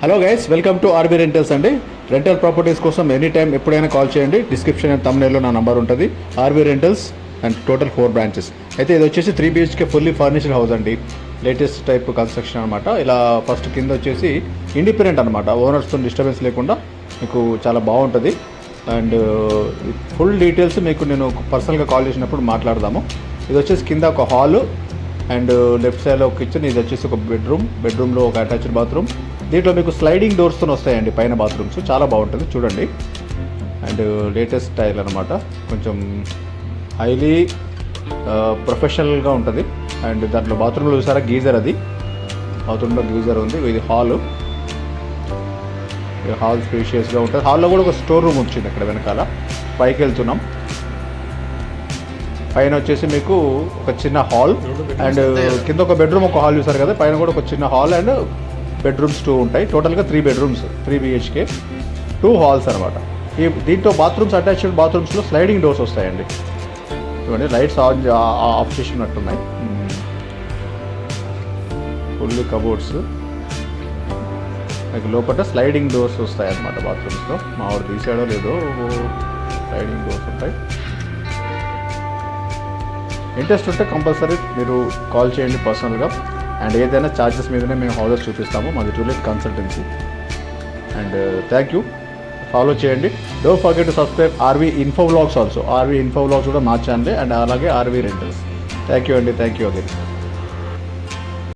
Hello guys, welcome to RB rentals అండి. Rental properties కోసం any time ఎప్పుడైనా call చేయండి. డిస్క్రిప్షన్ అండ్ తమ్నేల్లో నా నంబర్ ఉంటుంది. RB rentals and total 4 branches. అయితే ఇది వచ్చేసి 3 BHK ఫుల్లీ ఫర్నిష్డ్ హౌస్ అండి. లేటెస్ట్ టైప్ కన్స్ట్రక్షన్ అనమాట. ఇలా ఫస్ట్ కింద వచ్చేసి ఇండిపెండెంట్ అనమాట, ఓనర్స్తో డిస్టర్బెన్స్ లేకుండా మీకు చాలా బాగుంటుంది. అండ్ ఫుల్ డీటెయిల్స్ మీకు నేను పర్సనల్గా కాల్ చేసినప్పుడు మాట్లాడదాము. ఇది వచ్చేసి కింద ఒక హాలు అండ్ లెఫ్ట్ సైడ్లో ఒక కిచెన్, ఇది వచ్చేసి ఒక బెడ్రూమ్లో ఒక అటాచ్డ్ బాత్రూమ్. దీంట్లో మీకు స్లైడింగ్ డోర్స్తో వస్తాయండి పైన బాత్రూమ్స్, చాలా బాగుంటుంది చూడండి. అండ్ లేటెస్ట్ స్టైల్ అనమాట, కొంచెం హైలీ ప్రొఫెషనల్గా ఉంటుంది. అండ్ దాంట్లో బాత్రూంలో చూసారా గీజర్, అది బాత్రూంలో గీజర్ ఉంది. ఇది హాల్ స్పేషియస్గా ఉంటుంది. హాల్లో కూడా ఒక స్టోర్ రూమ్ వచ్చింది అక్కడ వెనకాల. పైకి వెళ్తున్నాం. పైన వచ్చేసి మీకు ఒక చిన్న హాల్ అండ్ కింద ఒక బెడ్రూమ్, ఒక హాల్ చూసారు కదా. పైన కూడా ఒక చిన్న హాల్ అండ్ బెడ్రూమ్స్ 2 ఉంటాయి. టోటల్గా 3 బెడ్రూమ్స్, 3 BHK 2 హాల్స్ అనమాట. దీంట్లో బాత్రూమ్స్, అటాచ్డ్ బాత్రూమ్స్లో స్లైడింగ్ డోర్స్ వస్తాయండి. ఇవన్నీ లైట్స్ ఆఫ్ చేసినట్టున్నాయి. ఫుల్లీ కబోర్డ్స్, మీకు లోపల స్లైడింగ్ డోర్స్ వస్తాయి అన్నమాట బాత్రూమ్స్లో. మావాడు తీసాడో లేదో, స్లైడింగ్ డోర్స్ ఉంటాయి. ఇంట్రెస్ట్ ఉంటే కంపల్సరీ మీరు కాల్ చేయండి పర్సనల్గా. అండ్ ఏదైనా ఛార్జెస్ మీదనే మేము హౌసెస్ చూపిస్తాము. మాది to let consultancy. And thank you, follow చేయండి. Don't forget to subscribe RV info vlogs also. RV info vlogs కూడా మా ఛానలే. అండ్ అలాగే ఆర్వీ రెంటల్స్. థ్యాంక్ యూ అండి, థ్యాంక్ యూ అగైన్.